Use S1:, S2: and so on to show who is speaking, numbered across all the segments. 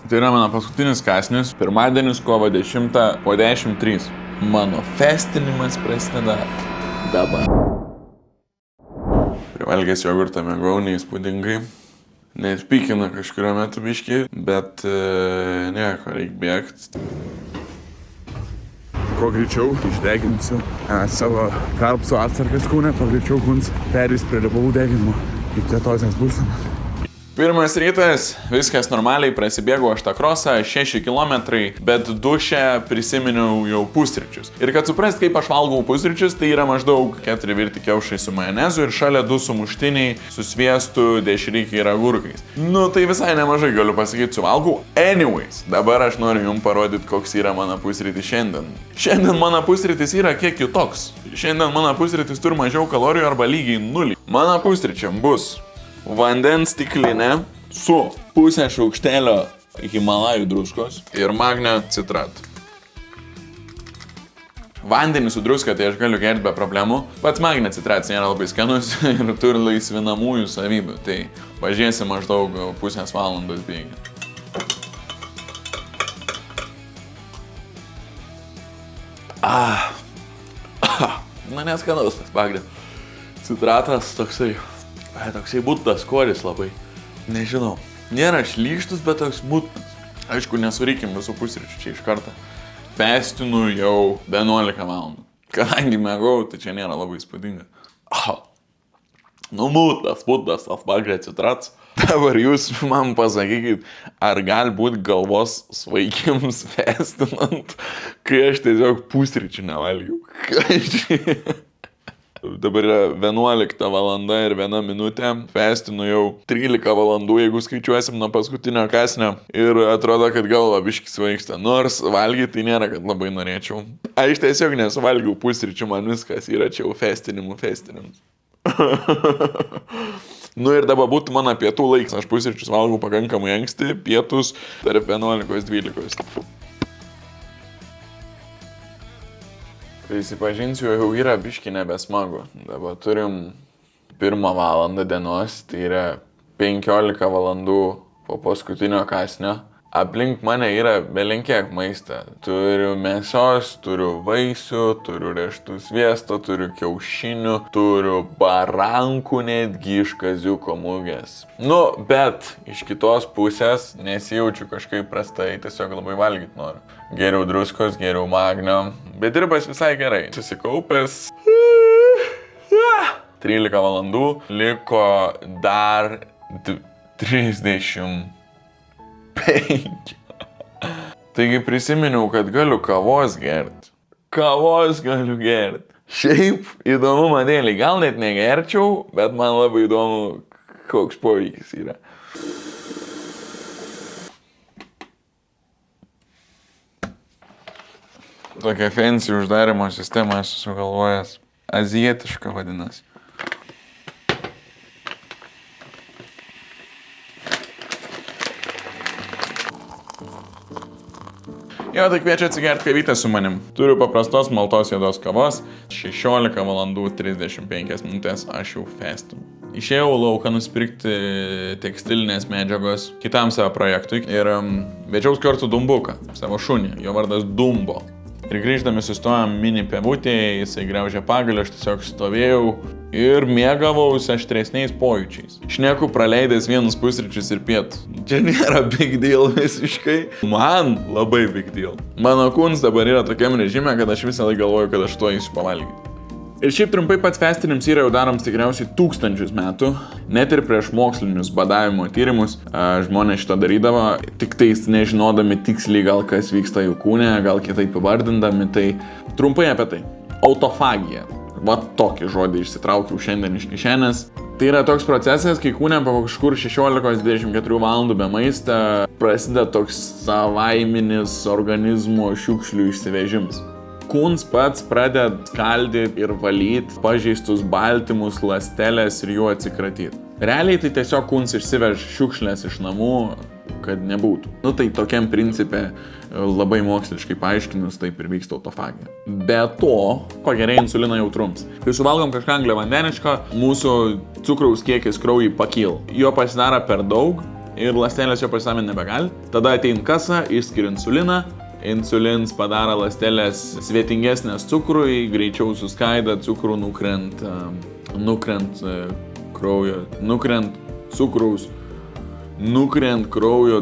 S1: Tai yra mano paskutinis kąsnis, pirmadienis kovo 10 po 10:03. Mano festinimas prasideda dabar. Privalgęs jogurtą mėgau neįspūdingai. Net pykina kažkurio metu biškį, bet nieko, reikia bėgti. Kuo greičiau išdeginsiu savo karpsų atsargas kūne, kuo greičiau kūnas perės prie riebalų deginimo į ketozės būseną. Pirmas rytas, viskas normaliai, prasibėgau aš tą krosą, 6 km, bet duše prisiminiau jau pusryčius. Ir kad suprast, kaip aš valgau pusryčius, tai yra maždaug 4 virti kiaušai su majonezu ir šalia 2 sumuštiniai su sviestu, dešrykiai ir agurkais. Nu, tai visai nemažai galiu pasakyti, suvalgau. Anyways, dabar aš noriu jums parodyti, koks yra mano pusrytis šiandien. Šiandien mano pusrytis yra kiek kitoks. Šiandien mano pusrytis turi mažiau kalorijų arba lygiai 0. Mano pusryčiam bus vandens stiklinė su pusę šaukštelio Himalajų druskos ir magnio citratų. Vandenį su druska tai aš galiu gerti be problemų. Pats magnio citratas nėra labai skanus ir turi laisvinamųjų savybių. Tai pažiūrėsim maždaug pusės valandos bėgį. Na neskanus tas magnio citratas toksai būtas skoris labai. Nežinau. Nėra šlykštus, bet toks būtas. Aišku, nesurikim visų pusryčių čia iš karto. Festinu jau 11 valandų. Kadangi mėgau, tai čia nėra labai įspūdinga. Nu, būtas tas magnio citratas. Dabar jūs man pasakykit, ar gali būti galvos svaigims festinant, kai aš tiesiog pusryčių nevalgiau. Dabar yra 11 valanda ir 1 minutė. Festinu jau 13 valandų, jeigu skaičiuosim nuo paskutinio kąsnio. Ir atrodo, kad galva biškį svaigsta. Nors valgyti tai nėra, kad labai norėčiau. Aš tiesiog nesuvalgiau pusryčių, man viskas yra čia jau festinimus. Nu ir dabar būtų mano pietų laiks. Aš pusryčius valgau pakankamai anksti, pietus tarp 11-12. Prisipažinsiu, jau yra biškį nebesmagu. Dabar turim 1 valandą dienos, tai yra 15 valandų po paskutinio kąsnio. Aplink mane yra belenkiek maistą. Turiu mėsos, turiu vaisių, turiu riešutų sviesto, turiu kiaušinių, turiu barankų netgi iš Kaziuko mugės. Nu, bet iš kitos pusės nesijaučiu kažkaip prastai, tiesiog labai valgyti noriu. Geriau druskos, geriau magnio, bet dirbas visai gerai. Susikaupęs 13 valandų, liko dar 35. Taigi prisiminiau, kad galiu kavos gerti. Šiaip įdomu dėlei, gal net negerčiau, bet man labai įdomu, koks poveikis yra. Tokia fancy uždarimo sistema esu sugalvojęs. Azijietiška vadinasi. Jo, tai kviečiu atsigerti kavytę su manim. Turiu paprastos maltos juodos kavos. 16 valandų 35 minutės aš jau festinu. Išėjau lauką nusipirkti tekstilinės medžiagos kitam savo projektui ir vedžiau kartu Dumbuką, savo šunį, jo vardas Dumbo. Ir grįždami sustojom mini pevutėje, jisai griaužė pagalį, aš tiesiog stovėjau ir mėgavausi aštresniais pojūčiais. Šneku praleidęs vienus pusryčius ir pietus. Čia nėra big deal visiškai. Man labai big deal. Mano kūnas dabar yra tokiam režime, kad aš visą laiką galvoju, kad aš tuo eisiu pavalgyti. Ir šiaip trumpai pats festinims yra jau daroms tikriausiai 1000 metų. Net ir prieš mokslinius badavimo tyrimus žmonės šito darydavo, tik tais nežinodami tiksliai gal kas vyksta jų kūne, gal kitaip įvardindami. Tai trumpai apie tai. Autofagija. Va tokį žodį išsitraukiau šiandien iš kišenės. Tai yra toks procesas, kai kūne po kažkur 16-24 valandų be maistą prasideda toks savaiminis organizmo šiukšlių išsivežimas. Kūnas pats pradeda skaldyti ir valyti pažeistus baltymus, ląsteles ir jų atsikratyti. Realiai tai tiesiog kūnas išsivež šiukšlės iš namų, kad nebūtų. Nu tai tokiam principe labai moksliškai paaiškinus taip ir vyksta autofagija. Be to, pagerėja insulino jautrums. Kai suvalgom kažką angliavandeniško, mūsų cukraus kiekis kraujy pakyla. Jo pasidaro per daug ir ląstelės jo pasisavinti nebegali. Tada ateina kasa, išskiria insuliną. Insulins padaro ląstelės svetingesnės cukrui, greičiau suskaida, cukrų nukrent kraujo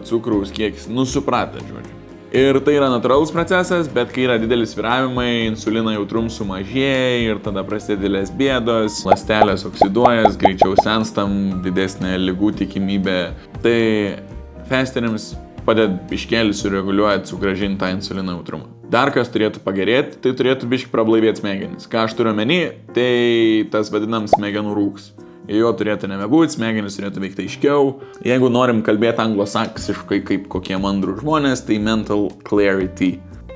S1: cukraus kiekis. Supratę, žodžiu. Ir tai yra natūralus procesas, bet kai yra didelis svyravimai, insulino jautrumas sumažėja ir tada prasideda didelės bėdos, ląstelės oksiduojas, greičiau senstam, didesnė ligų tikimybė. Tai fasteriams padeda biškelį sureguliuoti, sugrąžinti tą insulino jautrumą. Dar kas turėtų pagerėti, tai turėtų biškį prablaivėti smegenis. Ką aš turiu omeny, tai tas vadinam smegenų rūks. Jo turėtų nebebūti, smegenys turėtų veikti aiškiau. Jeigu norim kalbėti anglosaksiškai kaip kokie mandrų žmonės, tai mental clarity.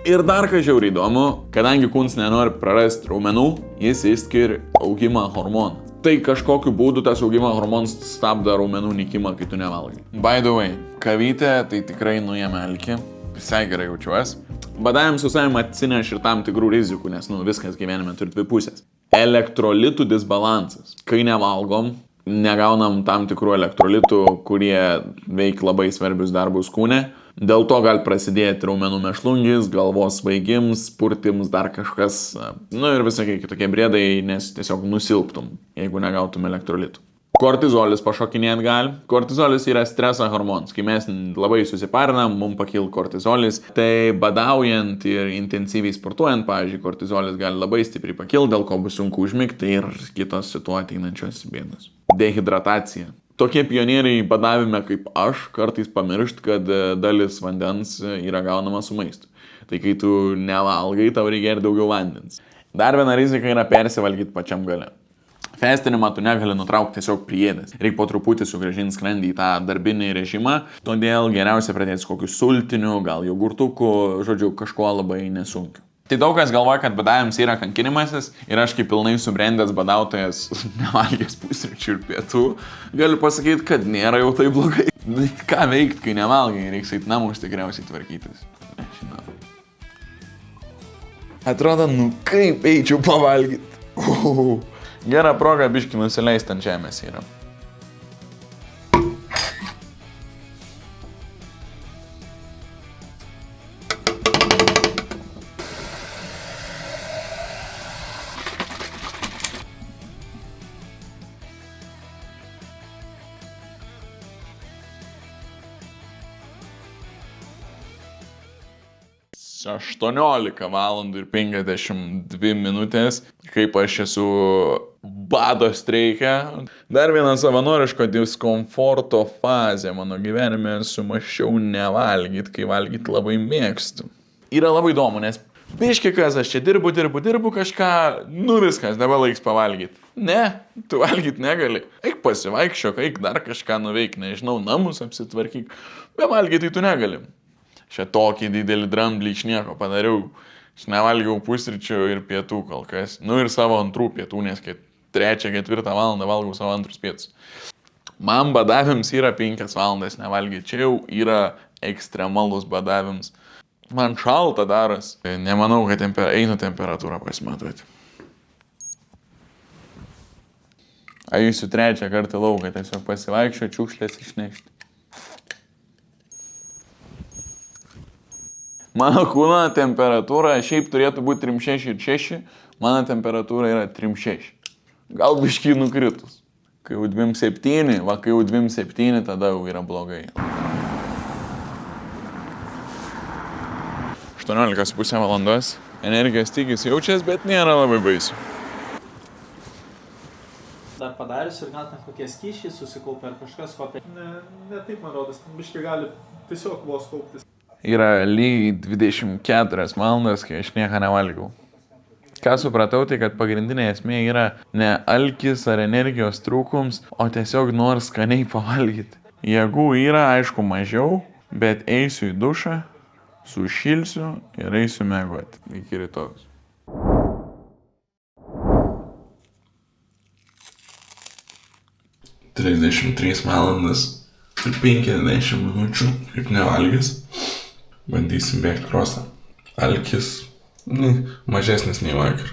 S1: Ir dar ką žiauriai įdomu, kadangi kūnas nenori prarasti raumenų, jis išskiria augimo hormoną. Tai kažkokiu būdu tas augimo hormonas stabdo raumenų nykimą, kai tu nevalgai. By the way, kavytė tai tikrai nuėmė alkį, visai gerai jaučiuosi. Badavimas su savimi atsineš ir tam tikrų rizikų, nes viskas gyvenime turi dvi pusės. Elektrolitų disbalansas. Kai nevalgom, negaunam tam tikrų elektrolitų, kurie veik labai svarbius darbus kūne. Dėl to gali prasidėti raumenų mėšlungis, galvos svaigims, purtims, dar kažkas. Ir visokie kitokie briedai, nes tiesiog nusilptum, jeigu negautum elektrolitų. Kortizolis pašokinėti gali. Kortizolis yra streso hormonas. Kai mes labai susiparinam, mums pakyla kortizolis. Tai badaujant ir intensyviai sportuojant, pavyzdžiui, kortizolis gali labai stipriai pakilti, dėl ko bus sunku užmigti ir kitos su tuo ateinančios bėdos. Dehidratacija. Tokie pionieriai badavime kaip aš kartais pamiršt, kad dalis vandens yra gaunama su maistu. Tai kai tu nevalgai, tau reikia ir daugiau vandens. Dar viena rizika yra persivalgyti pačiam gale. Fastinimą tu negali nutraukti tiesiog priėdęs. Reikia po truputį sugrąžinti skrandį į tą darbinį režimą, todėl geriausia pradėti su kokiu sultiniu, gal jogurtuku, žodžiu, kažko labai nesunkiu. Tai daug kas galvoja, kad badavimas yra kankinimasis ir aš kaip pilnai subrendęs badautojas, nevalgęs pusryčių ir pietų, galiu pasakyti, kad nėra jau tai blogai. Ką veikti, kai nevalgai, reiks eiti namus tikriausiai tvarkytis. Nežinau. Atrodo, kaip eičiau pavalgyti. Gera proga biškį nusileisti ant žemės yra. Čia 18 valandų ir 52 minutės, kaip aš esu bado streike. Dar viena savanoriško diskomforto fazė mano gyvenime, sumaščiau nevalgyti, kai valgyti labai mėgstu. Yra labai įdomu, nes biški kas, aš čia dirbu kažką, viskas, dabar laiks pavalgyti. Ne, tu valgyti negali. Eik pasivaikščiok, eik dar kažką nuveik, nežinau, namus apsitvarkyk, bet valgyti tai tu negali. Čia tokį didelį dramblį iš nieko padariau. Aš nevalgiau pusryčių ir pietų kol kas. Ir savo antrų pietų, nes 3-4 valandą valgau savo antrus pietus. Man badavims yra 5 valandas nevalgyti. Čia jau yra ekstremalus badavims. Man šalta daras. Nemanau, kad einu temperatūrą pasimatuoti. Eisiu 3 kartą lauką, tiesiog pasivaikščio, čiukšlės išnešti. Mano kūno temperatūra šiaip turėtų būti 36 ir 6, mano temperatūra yra 36. Gal biškį nukritus. Kai jau 27, kai jau 27, tada jau yra blogai. 18,5 valandos. Energijos stygius jaučias, bet nėra labai baisu.
S2: Dar padarius ir gal ten kokie skysčiai susikaupia ar kažkas kopia. Ne taip man rodos, biškį gali tiesiog vos kauptis.
S1: Yra lygiai 24 valandas, kai aš nieko nevalgiau. Ką supratau, tai kad pagrindinė esmė yra ne alkis ar energijos trūkums, o tiesiog nors skaniai pavalgyti. Jėgų yra, aišku, mažiau, bet eisiu į dušą, sušilsiu ir eisiu miegoti. Iki rytojus. ...33 valandas ir 50 minučių, kaip nevalgęs. Bandysim bėgti krosą. Alkis mažesnis nei vakar.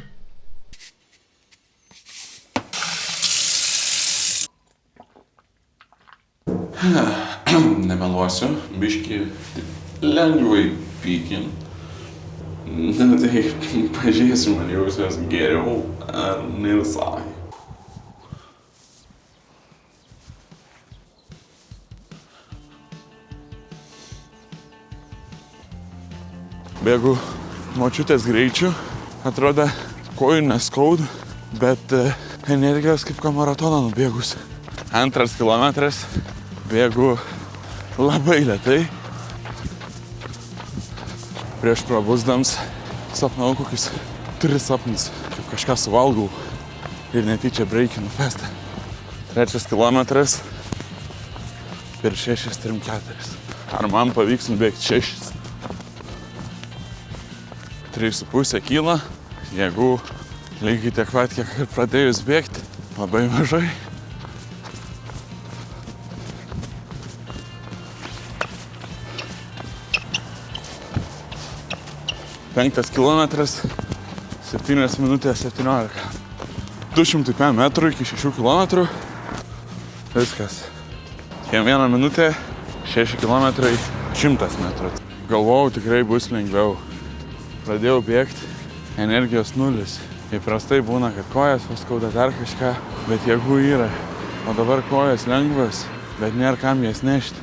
S1: nemeluosiu, biški lengvai pykin. Na tai pažiūrėsim, ar jausiuos geriau ar ne visai. Bėgu močiutės greičiu, atrodo kojų neskauda, bet energijos kaip maratoną nubėgus. 2 kilometras, bėgu labai lėtai. Prieš prabusdams sapnau kokius 3 sapnus, kaip kažką suvalgau ir netyčia breikinu festą. 3 kilometras per 6:34. Ar man pavyks nubėgti 6? 3,5 kilo, jeigu lygiai tiek pat, kiek ir pradėjus bėgti, labai mažai. Penktas kilometras, 7 minutės 17. 205 metrų iki 6 kilometrų. Viskas. Kiek 1 minutė, 6 kilometrai, 100 metrų. Galvojau, tikrai bus lengviau. Pradėjau bėgti, energijos 0. Įprastai būna, kad kojas paskauda dar kažką, bet jėgų yra. O dabar kojas lengvas, bet nėra kam jas nešti.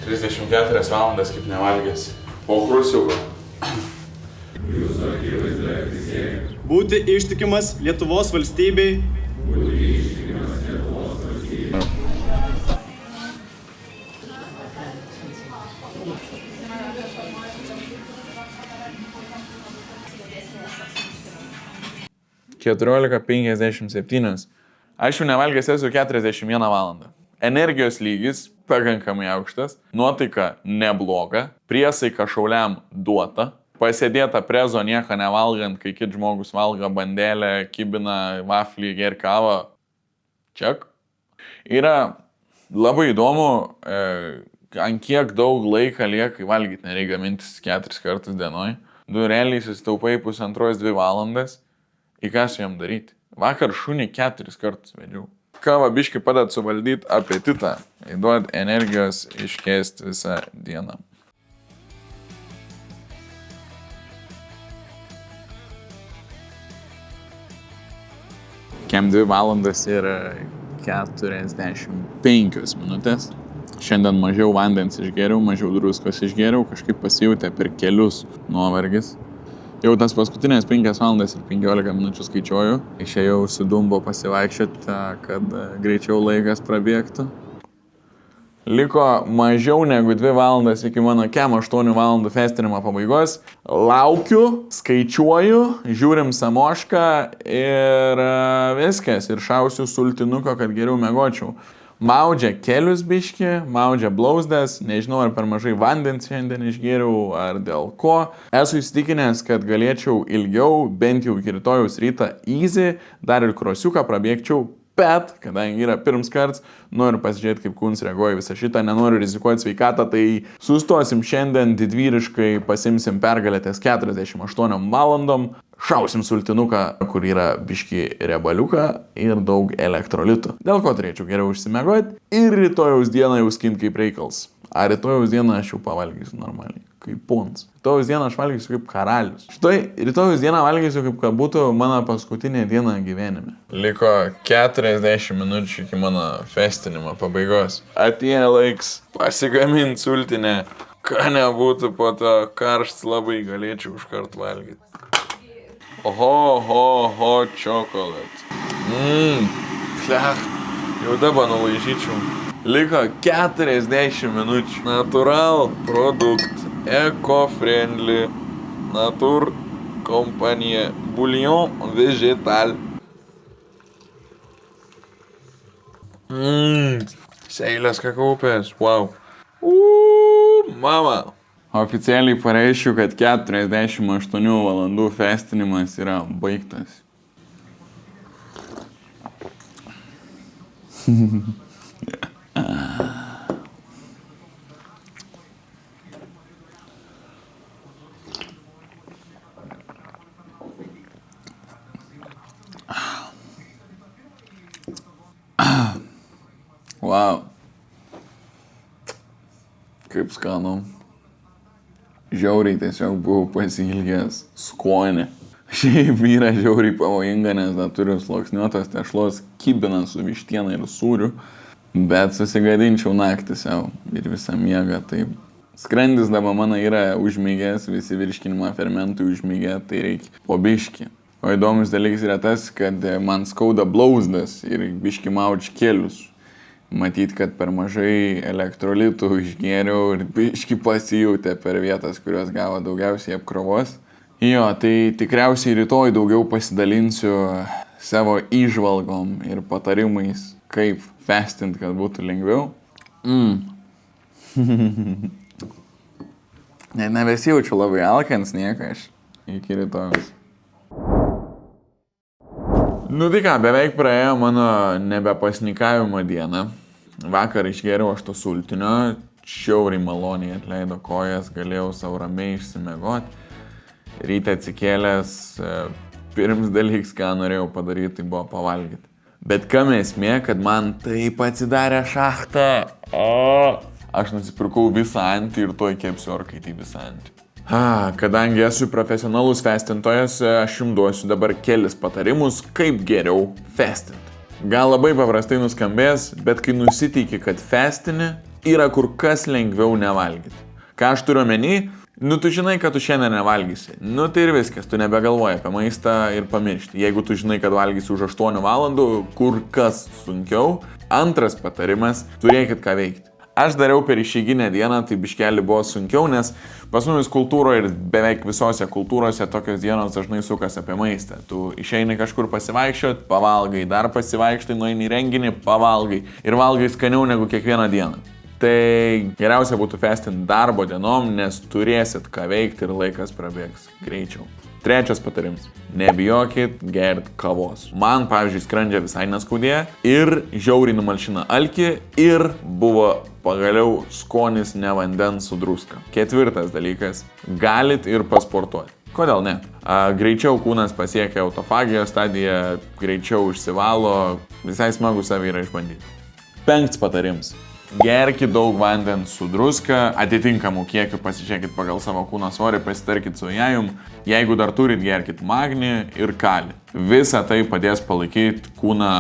S1: 34 valandas kaip nevalgęs. Po krusiuko.
S3: Būti ištikimas Lietuvos valstybei.
S1: Keturiolika 57. Aš jau nevalgęs esu 41 valandą. Energijos lygis pakankamai aukštas, nuotaika nebloga, priesaika šauliam duota, pasėdėta prezo nieko nevalgant, kai kit žmogus valgo bandelę, kibiną, vaflį, ger kavą. Ček. Yra labai įdomu, ant kiek daug laiką lieka valgyti, nereikia gamintis 4 kartus dienoj. Realiai susitaupai 1,5–2 valandas. Į ką su jam daryti? Vakar šunį 4 kartus vedžiau. Kava biški padeda suvaldyti apetitą, įduot energijos iškėsti visą dieną. Kem 2 valandas ir 45 minutės. Šiandien mažiau vandens išgėriau, mažiau druskos išgėriau, kažkaip pasijautė per kelius nuovargis. Jau tas paskutinės 5 valandas ir 15 minučių skaičiuoju. Išėjau su Dumbo pasivaikščioti, kad greičiau laikas prabėgtų. Liko mažiau negu 2 valandas iki mano kem 8 valandų festinimo pabaigos. Laukiu, skaičiuoju, žiūrim samošką ir viskas. Ir šausiu sultinuko, kad geriau miegočiau. Maudžia kelius biški, maudžia blauzdas, nežinau ar per mažai vandens šiandien išgėriau, ar dėl ko. Esu įsitikinęs, kad galėčiau ilgiau, bent jau iki rytojaus rytą easy, dar ir krosiuką prabėgčiau, bet, kadangi yra pirms karts, noriu pasižiūrėti, kaip kūnas reaguoja visą šitą, nenoriu rizikuoti sveikatą, tai sustosim šiandien didvyriškai, pasimsim pergalę ties 48 valandom. Šausim sultinuką, kur yra biški riebaliuką ir daug elektrolitų. Dėl ko turėčiau geriau užsimiegoti ir rytojaus dieną jau skint kaip reikals. A rytojaus dieną aš jau pavalgysiu normaliai, kaip pons. Rytojaus dieną aš valgysiu kaip karalius. Rytojaus dieną valgysiu kaip kad būtų mano paskutinė diena gyvenime. Liko 40 minučių iki mano festinimo pabaigos. Atėjo laiks pasigaminti sultinę, ką nebūtų po to karšts labai galėčiau užkart valgyti. Oho, čokolad. Plech, jau dabar nulaižyčiau. Liko 40 minučių. Natural produkt, eco-friendly, natur kompanija, bouillon vegetal. Seilės kakaupės, wow. Mama. Oficialiai pareiškiu, kad 48 valandų festinimas yra baigtas. Wow. kaip skanu. Žiauriai tiesiog buvau pasiilgęs skonį. Šiaip yra žiauriai pavojinga, nes dar turiu sluoksniuotos tešlos kibiną su vištiena ir sūriu. Bet susigadinčiau naktį savo ir visą miegą. Tai skrandis dabar mano yra užmygęs, visi virškinimo fermentai užmygę, tai reikia po biškį. O įdomus dalykas yra tas, kad man skauda blauzdas ir biškį mauč kelius. Matyt, kad per mažai elektrolitų išgėriau ir biškį pasijautė per vietas, kurios gavo daugiausiai apkrovos. Jo, tai tikriausiai rytoj daugiau pasidalinsiu savo įžvalgom ir patarimais, kaip fastint, kad būtų lengviau. Nebesijaučiu labai alkans nieko aš iki rytojus. Nu tai ką, beveik praėjo mano nebepasnikavimo diena. Vakar išgėriau aš to sultinio, šiauriai maloniai atleido kojas, galėjau savo ramiai išsimiegot. Ryte atsikėlęs, pirms dalyks, ką norėjau padaryti, tai buvo pavalgyti. Bet kam esmė, kad man taip atsidarė šachtą. Aš nusipirkau visą antį ir toj kepsiu orkaitį visą antį. Kadangi esu profesionalus fastintojas, aš jums duosiu dabar kelis patarimus, kaip geriau fastint. Gal labai paprastai nuskambės, bet kai nusiteiki, kad fastini, yra kur kas lengviau nevalgyti. Ką aš turiu omeny? Tu žinai, kad tu šiandien nevalgysi. Tai ir viskas, tu nebegalvoji apie maistą ir pamiršti. Jeigu tu žinai, kad valgysi už 8 valandų, kur kas sunkiau. Antras patarimas, turėkit ką veikti. Aš dariau per išeiginę dieną, tai biškelį buvo sunkiau, nes pas mumis kultūroje ir beveik visose kultūrose tokios dienos dažnai sukas apie maistą. Tu išeini kažkur pasivaikščiot, pavalgai, dar pasivaikštai, nueini į renginį, pavalgai ir valgai skaniau negu kiekvieną dieną. Tai geriausia būtų fastint darbo dienom, nes turėsit ką veikti ir laikas prabėgs greičiau. Trečias patarimas. Nebijokit gert kavos. Man, pavyzdžiui, skrandžia visai neskaudėjo ir žiauriai numalšina alkį ir buvo pagaliau skonis ne vandens su druska. Ketvirtas dalykas. Galit ir pasportuoti. Kodėl ne? Greičiau kūnas pasiekia autofagijos stadiją, greičiau išsivalo, visai smagu savį yra išbandyti. Penktas patarimas. Gerkit daug vandens su druska, atitinkamų kiekių pasižiūrėkit pagal savo kūno svorį, pasitarkit su jajum. Jeigu dar turit, gerkit magnį ir kalį. Visa tai padės palaikyti kūną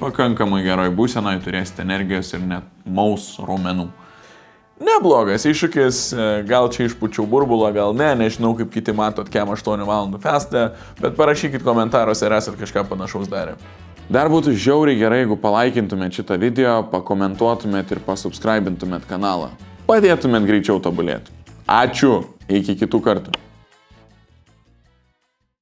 S1: pakankamai geroj būsenoj, turėsit energijos ir net maus raumenų. Neblogas iššūkis, gal čia išpučiau burbulą, gal ne, nežinau kaip kiti matot kem 8 valandų fastą, bet parašykit komentaruose, ar esat kažką panašaus darę. Dar būtų žiauriai gerai, jeigu palaikintumėt šitą video, pakomentuotumėt ir pasubscribintumėt kanalą. Padėtumėt greičiau tobulėti. Ačiū, iki kitų kartų.